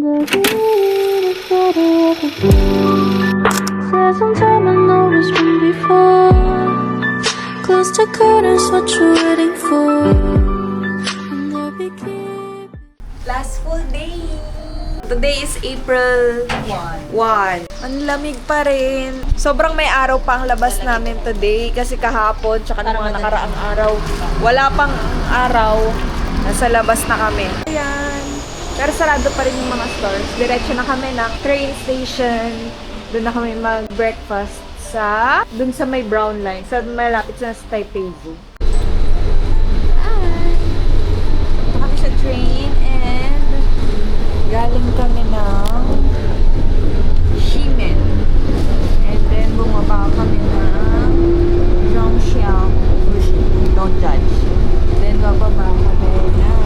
the beat is better every Says sometime I know it's been before. Close the curtains, what you waiting for? And there we keep. Last full day. Today is April 1. Ang lamig pa rin. Sobrang may araw pa ang labas namin today kasi kahapon tsaka ng mga nakaraang araw. Wala pang araw. Nasa labas na kami. Ayan. Pero sarado pa rin yung mga stores. Diretso na kami ng train station. Doon na kami mag-breakfast doon sa may brown line. Sa malapit sa Taipei Zoo. Ito kami sa train and galing kami ng Ximen. And then bumaba kami ng Zhongshan. Don't judge. Then bababa kami ng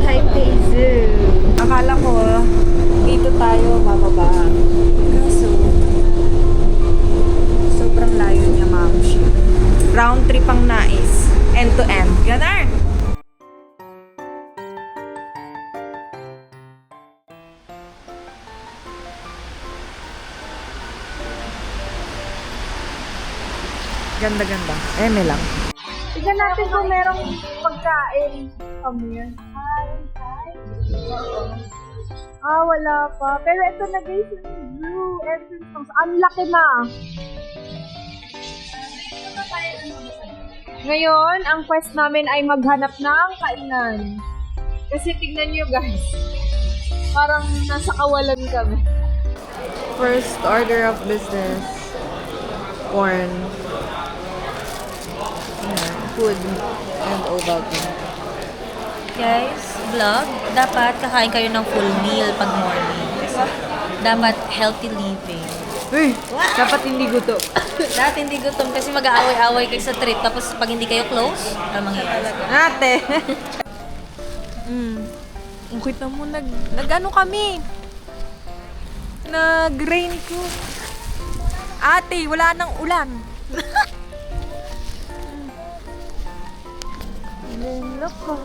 Taipei Zoo. Akala ko dito tayo bababa. Kaso sobrang layo niya, Mamshi. Round trip ang nais. End to end. Ganar! Ganda-ganda. May lang. Tignan natin kung merong pagkain. Amir. Wala pa. Pero ito na guys, yung blue entrance. Ang laki na. Ngayon, ang quest namin ay maghanap ng kainan. Kasi tignan nyo guys, parang nasa kawalan kami. First order of business. Corn. Food and Ovaltine. Guys, vlog, dapat kakain kayo ng full meal pag morning. Kasi dapat healthy living. Uy, dapat hindi gutom. Dapat hindi gutom kasi mag-aaway-aaway kayo sa trip. Tapos pag hindi kayo close, ano mangyayari? Ate! Ang kita mo, nag-ano kami? Nag-rain ko. Ate, wala nang ulan. Look ko.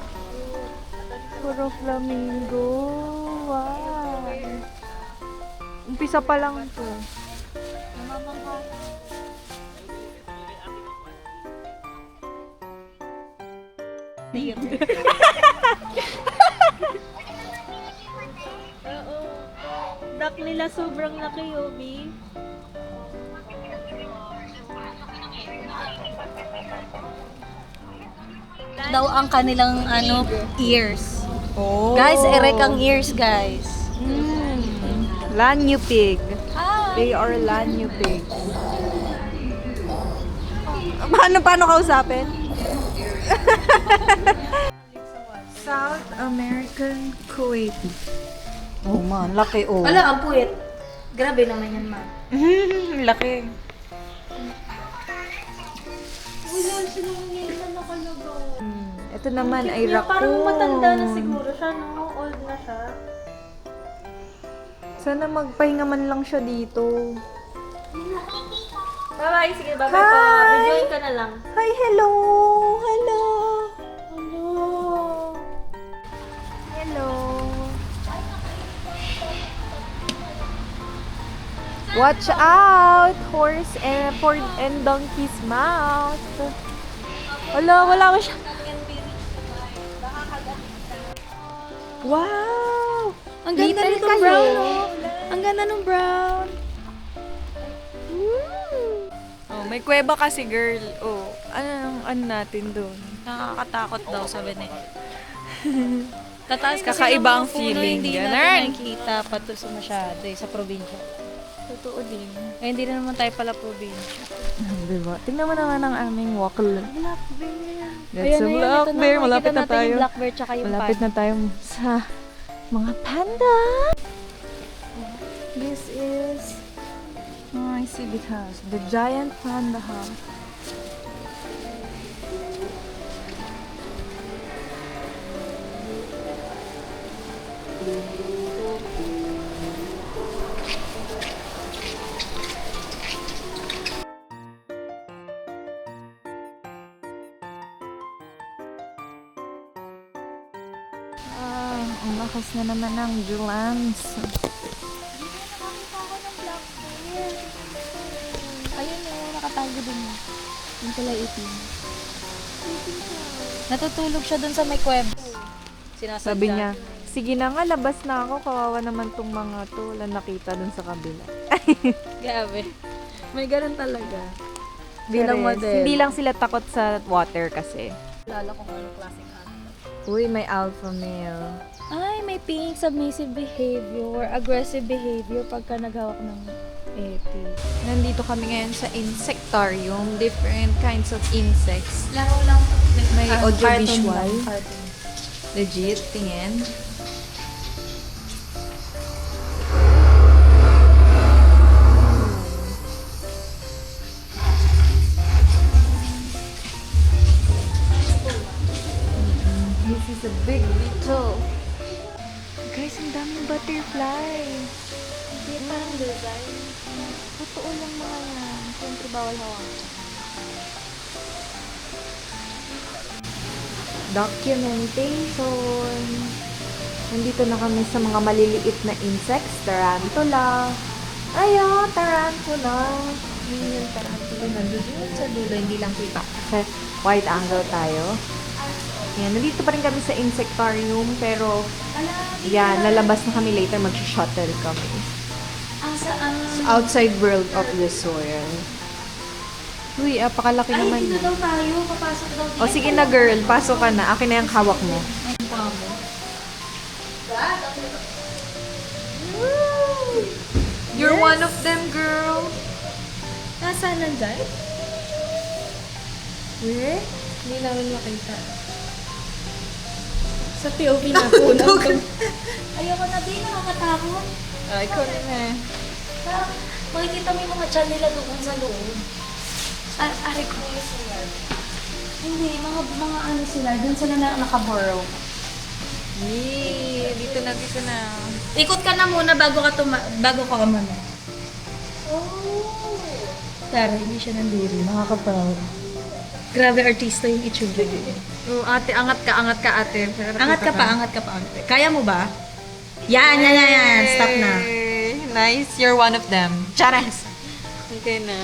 Puro flamingo. Wow. Umpisa pa lang to. Oo. Duck nila sobrang laki, Yobi. Daw ang kanilang ears. Oh. Guys, erect ang ears, guys. Lanyu pig. Hi! They are Lanyu pigs. Paano kausapin? South American Kuwait. Oh man, laki oh. Wala, ang puwit. Grabe naman yan, ma. Laki. Wala, sinungayin na nakalagaw. Ito naman ay raccoon. Parang matanda na siguro siya, no? Old na siya. Sana magpahinga man lang siya dito. Bye-bye, sige, bye-bye Hi! po. Videoin ka na lang. Hi, hello! Hello! Hello! Hello! Watch out! Horse and donkey's mouth. Wala siya. Wow! Ang ganda Little nitong kasi. brown, oh. Ang ganda ng brown. Oh, may kuweba kasi, girl. Oh, ano natin doon? Nakakatakot daw, sabi niya. Tataas kasi Kakaiba ng mga ang puno, feeling, hindi ganun. natin nakikita pato sa masyado, sa probinsya. Totoo din. Eh, hindi na naman tayo pala probinsya. Diba? Tingnan mo naman ang aming wakkal. Black bear. That's a black bear. Malapit na tayo. Yung black bear tsaka yung Malapit na tayo sa mga panda. This is my exhibit house. The giant panda house. Ang Lakas na naman ng Julans. Ayun nakatago din. Yung pala itim. Natutulog siya dun sa may kweb. Sabi niya, sige na nga, labas na ako. Kawawa naman tong mga to. Wala nakita dun sa kabila. Grabe. May ganun talaga. Bilang Charis. model. Hindi lang sila takot sa water kasi. Lalo kung anong klaseng animal. Uy, may alpha male. Ay, may pink submissive behavior, aggressive behavior pagka naghawak ng eti. Nandito kami ngayon sa insectarium. Different kinds of insects. Laro lang. May audiovisual. Cartoon. Legit, tingin. This is a big beetle. Guys, ang daming butterfly. Hindi parang design. Totoo lang mga yan. Siyempre bawal hawakan. Documentation. Nandito na kami sa mga maliliit na insects. Tarantula. Ayan, tarantula. Yun yung tarantula. Nandun yun sa dulo. Hindi lang kita. Kasi wide angle tayo. Yan, nandito pa rin kami sa insectarium. Pero, yan, lalabas na kami later. Mag-shuttle kami. Outside world of the soil. Uy, apakalaki naman Dito yun. daw tayo. Papasok daw dito. O sige na girl, pasok ka na. Akin na yung hawak mo. Ang pamo. You're one of them, girl. Nasaan nandyan? Where? Hindi namin makita. Sa POV na po. Ayoko na din, nakakatakot. Ay, ikaw rin eh. Parang makikita mo yung mga chan nila doon sa loob. Ari ko sila. Hindi, mga ano sila. Doon sila na nakaburrow. Yee, dito na. Ikot ka na muna bago ka umano. Oh! Tara, hindi siya nandiri. Nakaka-proud. Grabe artista yung itsura niya. Oh, ate, angat ka, ate. Angat ka pa, ate. Kaya mo ba? Yan. Stop na. Yay! Nice, you're one of them. Charas! Okay na.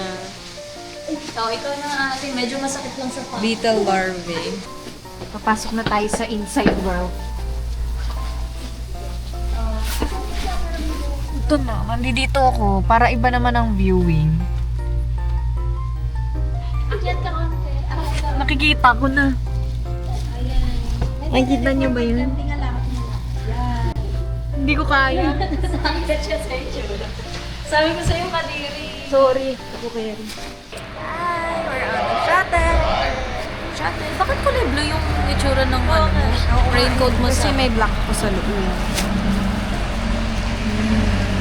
Ikaw na ate. Medyo masakit lang sa paa. Beetle larvae. Papasok na tayo sa inside world. Ito na, nandito ako para iba naman ang viewing. Akyat ka konti. Nakikita ko na. Nakikita niyo ba yun? Hindi ko kaya. Sabi ko sa'yo, kadiri. Sorry. Ako kaya rin. Hi, we're on the shuttle. Bakit kulay blue yung itsura ng raincoat mo Kasi may black ko sa loob.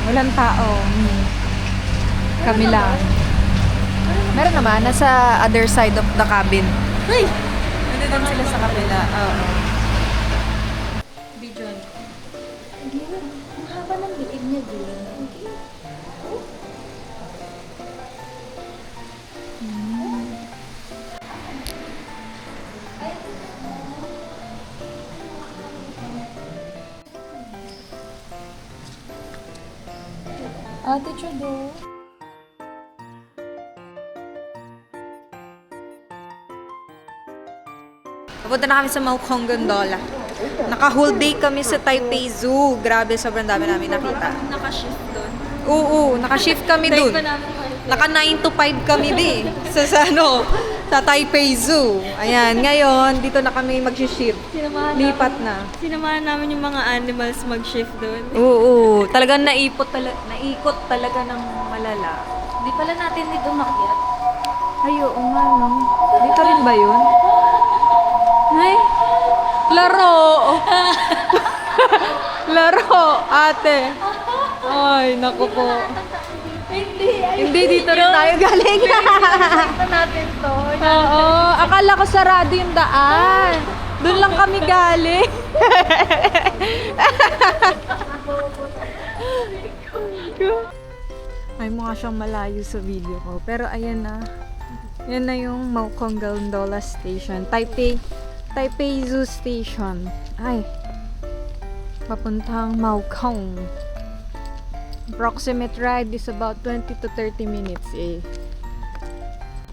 Walang tao. Kami lang. Meron naman, nasa other side of the cabin. Hey! Nandun sila sa kabila. Oo. Bijon. Ang haba ng liig niya, Gil. Ate Chudo. Papunta na kami sa Maukong Gondola. Naka-whole day kami sa Taipei Zoo. Grabe, sobrang dami namin nakita. Naka-shift doon. Oo, naka-shift kami dun. Naka 9 to 5 kami sa Taipei Zoo. Ayan, ngayon, dito na kami mag-shift. Lipat na. Sinamahan namin yung mga animals mag-shift doon. Oo, talagang naikot talaga ng malala. Di pala natin dito umakyat. Ay, oo nga, no? Dito rin ba yun? Ay, laro! Laro, ate. Ay, naku po. Hindi, dito rin tayo galing. Ito natin to. Oo, akala ko sarado yung daan. Doon lang kami galing. Ay, mukha siyang malayo sa video ko. Pero ayan na. Yan na yung Maukong Gondola Station. Taipei Zoo Station. Ay. Papuntang Maokong. Approximate ride is about 20 to 30 minutes eh.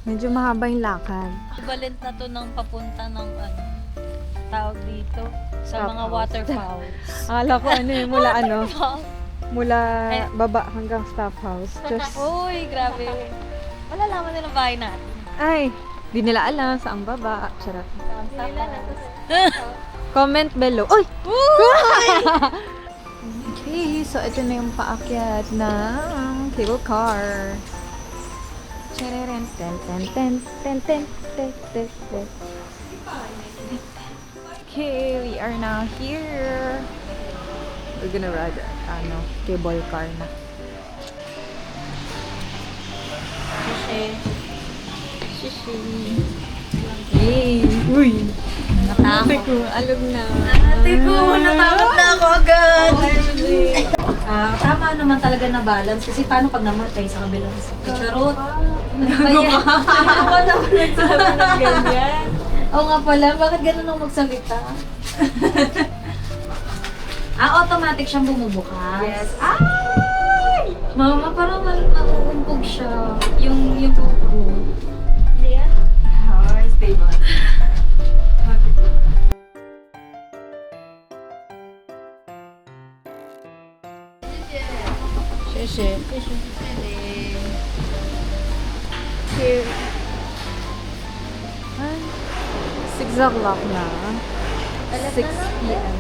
Medyo mahaba yung lakad. Equivalent na to ng papunta ng tawag dito sa Stop mga house. waterfalls. Akala ko ano eh, mula ano, mula Ay. baba hanggang staff house. Just, Uy, grabe. Malalaman nila bahay natin. ay, di nila alam saan baba. Charot. Nila Comment below. Uy! Okay, so ito na yung paakyat ng cable car. Chareren, ten, ten, ten, ten, ten, ten, ten, ten. Okay, we are now here. We're gonna ride cable car na. Shishi. Yay! Uy! Ate ko, alog na. Ate ko, natakot na ako agad. Tama naman talaga na balance kasi paano pag namatay sa kabilang charot? Ano ba naman nagsabi ng ganyan? Oo nga pala, bakit ganun ang magsalita? Automatic siyang bumubukas. Yes. Ay! Mama, parang mauumpog siya. Yung buko. Hindi yan? Stable. Shishi. Okay. 6 o'clock na. 6 p.m.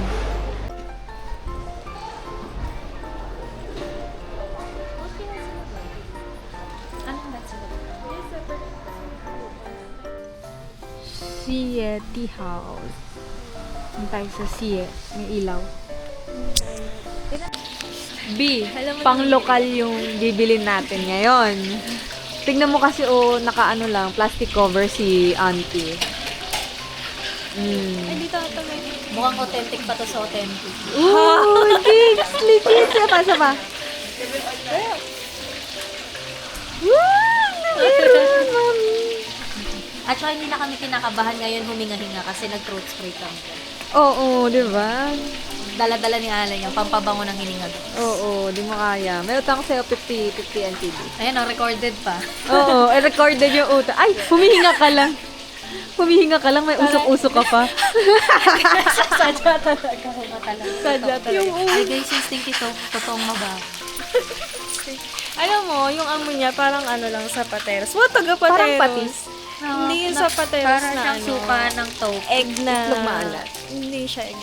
Siye Tea House. Ang tayo sa Siye. May ilaw. B, pang lokal yung bibilin natin ngayon. Tingnan mo kasi nakaano lang, plastic cover si auntie. Dito ito may... Mukhang authentic pa to sa authentic. Oh, legit! Legit! Sapa, sapa. Wow! Meron, mami! At saka hindi na kami kinakabahan ngayon huminga-hinga kasi nag-throat spray kami. Oo, di ba? Dala-dala ni Alan yung pampabango ng hininga. Oo, di mo kaya. May utang sa'yo 50 NTD. Ayan, recorded pa. Oo, recorded yung utang. Ay, humihinga ka lang. Humihinga ka lang, may usok-usok ka pa. Sadya talaga. Sadya talaga. Ay guys, yung stinky to, totoong mabaho. Alam mo, yung amo niya parang ano lang sa pateros. What taga pateros? Parang patis. Hindi yung sa pateros Para na siyang ano. suka ng tofu. Egg na. Itlog maalat. Hindi siya egg.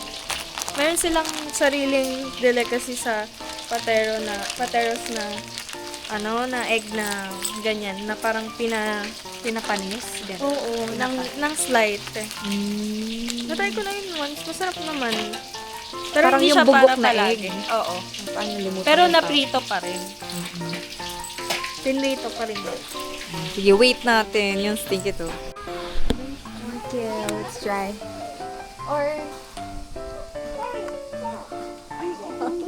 Meron silang sariling delicacy sa pateros na ano, na egg na ganyan, na parang pinapanis. Ganyan. Oo, ng slight. Natry ko na yun once. Masarap naman. Pero Parang hindi yung siya bubok para na palagi. egg. Oo. Paano limutan Pero yung tao? naprito pa rin. Pinrito pa rin. Sige, wait natin yung stinky to. Okay, let's try. Or...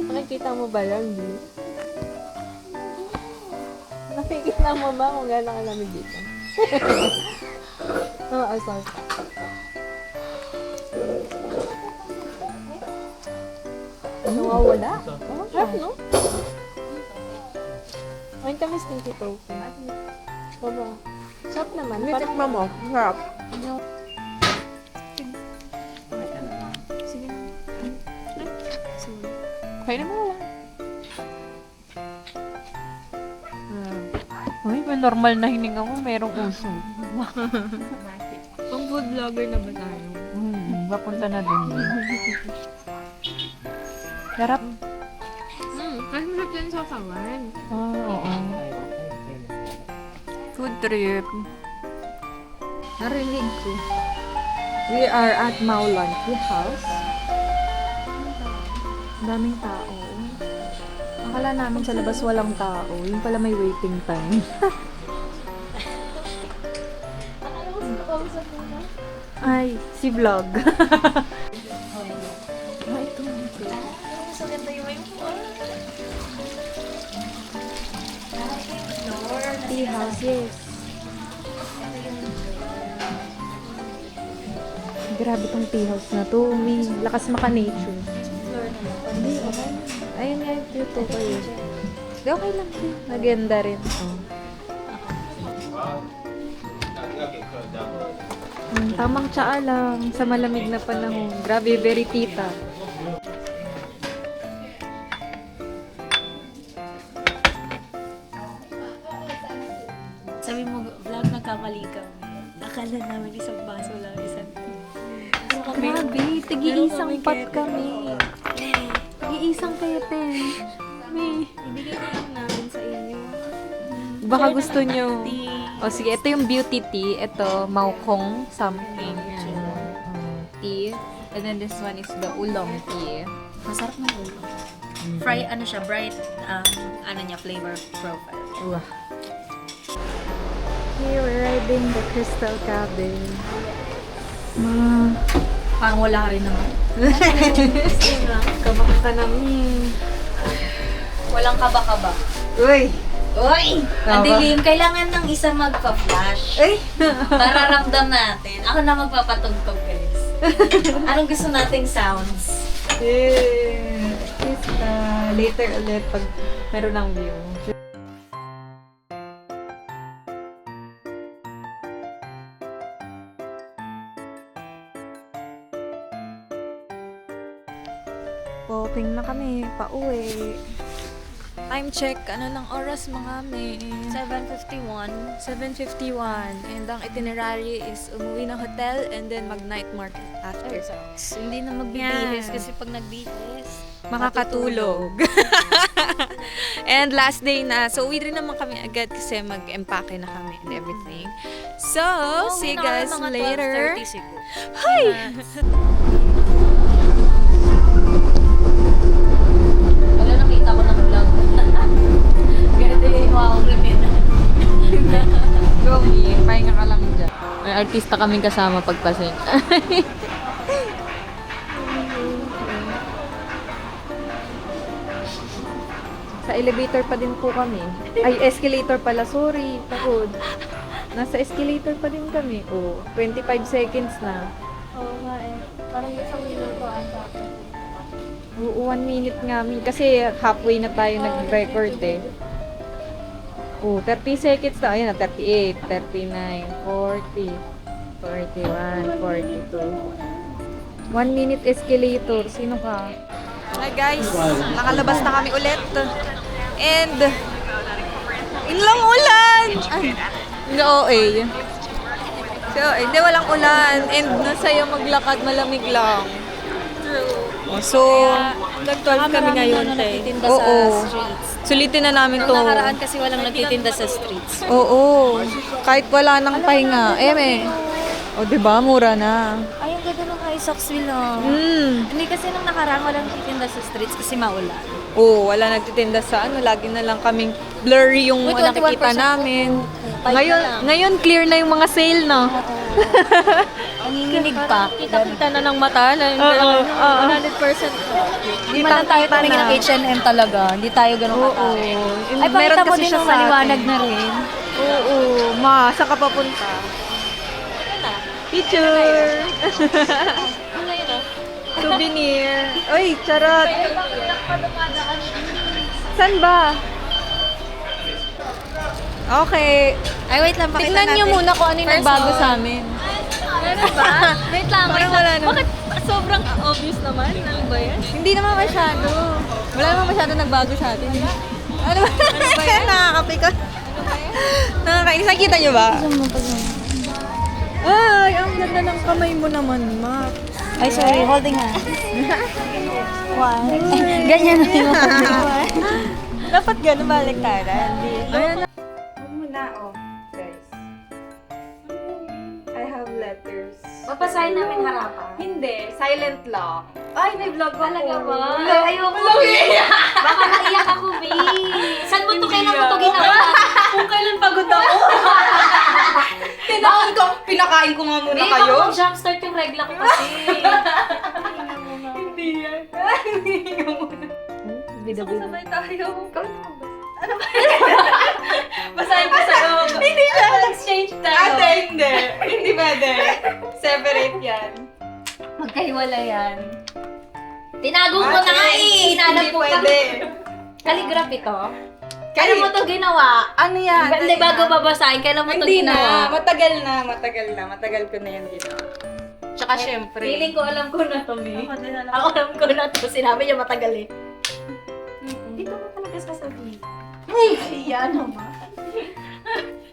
Nakikita mo ba yan, Bi? Nakikita mo ba kung gano'n kalamig dito? Oo, sorry. Nawawala. Sarap, no? Ngayon kami stinky tofu. Baba. Sarap naman. Parang mo. Sarap. Sige. Kaya naman wala. Uy, may normal na hininga mo, merong uso. Pang food vlogger na ba tayo? Papunta na dun. Sarap. Ang sarap yan sa kawan. Oo. Food trip. Narinig ko. We are at Maulan Tea House. Ang daming tao. Akala namin sa labas walang tao. Yung pala may waiting time. Ay, si vlog. Ay, ito. Tea house, yes. Grabe tong tea house na to. May lakas maka-nature. Ito kayo. Di, okay lang. Maganda rin. Oh. Tamang tsaa lang sa malamig na panahon. Grabe, very tita. Sabi mo, vlog nagkamali ka. Akala namin isang baso lang, isang Grabe, tigi-isang pot kami. Tigi-isang kayeten. Ibigay na lang namin sa inyo. Baka gusto nyo. O sige, ito yung beauty tea. Ito, Maokong something. Tea. And then this one is the oolong tea. masarap na ulo. Fry, ano siya, bright, ano niya, flavor profile. Wow. Here we're riding the Crystal Cabin. Parang wala rin naman. Kabaka ka namin. Walang kaba-kaba. Uy! Uy! Ang dilim. Kailangan ng isa magpa-flash. Ay! Para ramdam natin. Ako na magpapatugtog, guys. Anong gusto nating sounds? Later ulit pag meron ng view. Poking na kami, pauwi. Time check, ano ng oras mga may? 7:51. 7:51. And ang itinerary is umuwi ng hotel and then mag-night market after. Hindi na magbibihis kasi pag nagbihis, Makakatulog. And last day na. So, uwi rin naman kami agad kasi mag-empake na kami and everything. So, see you guys later. 12:30 siguro. Hi! Wala nakita ko ng vlog. Ganito yung wow, remin. Go me, pahinga ka lang dyan. May artista kaming kasama pagpasing. Sa elevator pa din po kami. Ay, escalator pala. Sorry, takot. Nasa escalator pa din kami. Oh, 25 seconds na. Oo nga eh. Parang isang minuto ata. Oo, 1 minute nga. Kasi halfway na tayo nag-record eh. Oh, 30 seconds na. Ayan na, 38, 39, 40, 41, 42. 1 minute escalator. Sino ka? Hi guys, nakalabas na kami ulit. And, ilang ulan! No, So, hindi, walang ulan. And, nasaya maglakad, malamig lang. True. So, nag-12 kami ngayon, te. Nagtitinda Oo. sa streets. Sulitin na namin to. Nung nakaraan kasi walang nagtitinda sa streets. Oo. Kahit wala nang pahinga. O, diba? Mura na. Ay, ang ganda ng high socks wheel, Hindi kasi nung nakaraan walang nagtitinda sa streets kasi maulan. Oo, wala nagtitinda sa ano. Lagi na lang kaming blurry yung May nakikita 21% namin. Five Ngayon, na lang. ngayon clear na yung mga sale, no? Nanginginig pa. Kita na ng mata na Oo, oo. 100%. Hindi man lang tayo Kitang-kita tumingin ng na. H&M talaga. Hindi tayo ganun Oo. katao. Ay, Meron pakita mo kasi din siya ng sa maliwanag atin. na rin. Oo, ma, saan ka papunta? Picture! Souvenir. Uy, charot! Saan ba? Okay. Ay, wait lang. Pakita Tignan niyo muna kung ano yung nagbago sa amin. Meron ba? Wait lang, Parang wala naman. Bakit sobrang obvious naman? Ano ba yan? Hindi naman masyado. Wala naman masyado nagbago sa atin. Ano ba? Nakakapikot. Nakakainis. Nakikita niyo ba? Ay, ang ganda ng kamay mo naman, Mac. Ay, sorry. Holding hands. One. Ganyan na yung Dapat gano'n baliktaran. Ayan na. Ano muna, guys. I have letters. Papasahin namin harapan. Hindi, silent lang. Ay, may vlog ako. Talaga ba? Ayoko, Baka maiyak ako, B. Saan mo to kailan mo to ginawa? Kung kailan pagod ako. Tinakon ko, pinakain ko nga muna kayo. Baka jumpstart yung regla ko kasi. Hindi yan. Hindi nga muna. Bida-bida. Sabay tayo. Basahin ko sa'yo. Hindi siya. Exchange tayo. Ate, hindi. Hindi pwede. Separate yan. Magkahiwala yan. Tinago ko na nga eh. Hinanap Hindi ko pwede. Calligraphy to? Kailan mo to ginawa? Ano yan? Hindi, bago babasahin, kailan mo to Hindi ginawa? na. Matagal ko na yan ginawa. Tsaka syempre. Feeling ko alam ko na to, Mi. Ako alam ko na to. Sinabi niya matagal eh. Dito ko talaga sasabihin. Ay, yan naman.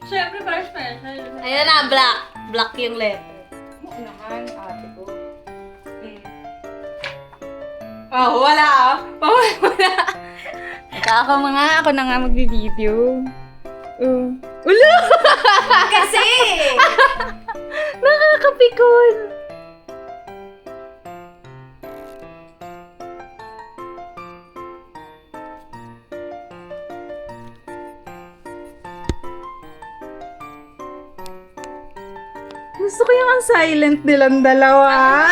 Syempre, para special. Ayan na, black. Black yung letter. Naman, ate ko. Oh, wala ah. Wala. Ako na nga magbi-video. Ulo! Kasi! Nakakapikon! Gusto ko yung ang silent nilang dalawa.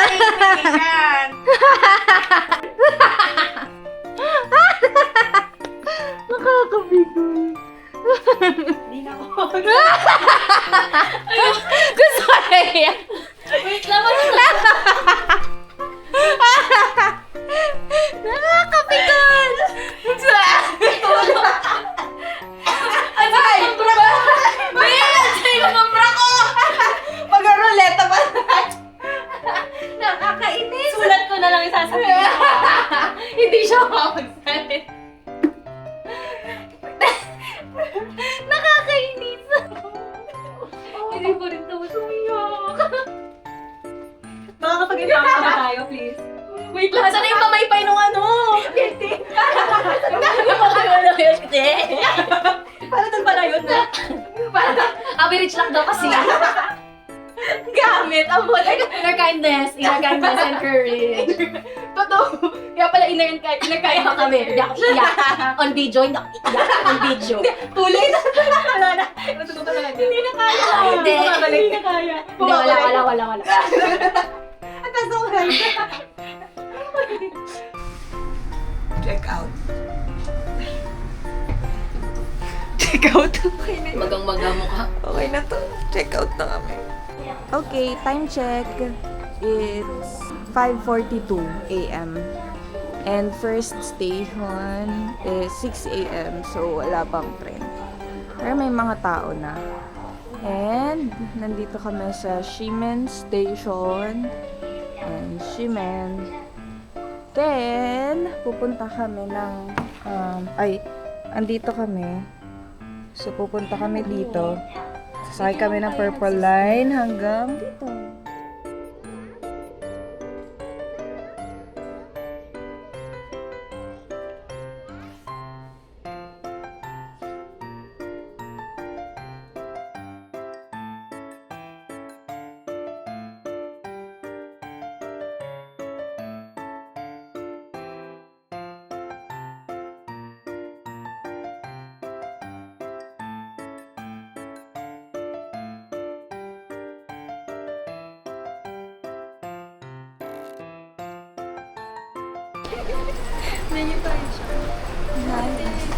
Nakakapikon. Hindi na ako. Gusto ko na yan. Wait lang, Nakakapikon! Mag-ruleta pa nakakainis. Sulat ko na lang isasabihin. Hindi siya makapagsalit. Nakakainis. Hindi ko rin tapos umiyak. Makakapag-inom ka ba tayo, please? Wait lang, saan yung pamaypay nung ano? Hindi. Para doon pala yun na. Average lang daw kasi. Gamit ang buhay. Inner kindness and courage. Totoo. Kaya pala inner kaya kami. Hindi ako iyak. On video, hindi ako iyak. On video. Tuloy na. Wala na. Matuto pa lang. Hindi na kaya. Hindi na kaya. Hindi, wala. At nasuhan. Check out. Check out. Magang-maga mo ka. Okay na to. Check out na kami. Okay, time check. It's 5:42 a.m. And first station is 6 a.m. So, wala pang train. Pero may mga tao na. And, nandito kami sa Shimen Station. And Shimen. Then, pupunta kami ng... andito kami. So, pupunta kami dito. Sasakay kami ng Purple Line hanggang dito. Menu tayo siya.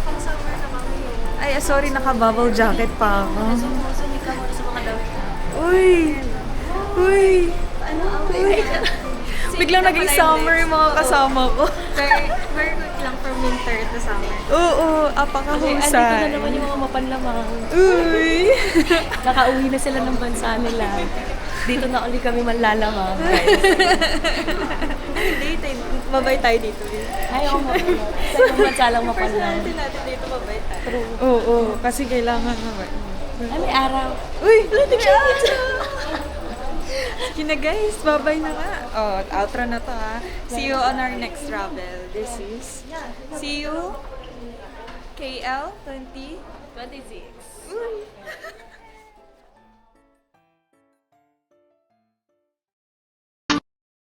Pang summer na kami yun. Ay, sorry, naka-bubble jacket pa ako. Sumik ka muna sa mga damit na. Uy! Uy! Ano? Biglang naging summer yung mga kasama ko. Very good lang from winter to summer. Oo, Andito na apakahusay. naman yung mga mapanlamang. Uy! Nakauwi na sila ng bansa nila. Dito na ulit kami manlalamang, guys. Dito, mabay tayo dito. Ay, ako mapala. Sa ibang bansa lang mapanlang. Natin dito, mabay tayo. Oo, kasi kailangan naman. Ay, may araw. Uy! Sige na guys, bye-bye na nga. Oh, outro na to ha. See you on our next travel. This is... See you KL 2026. Uy!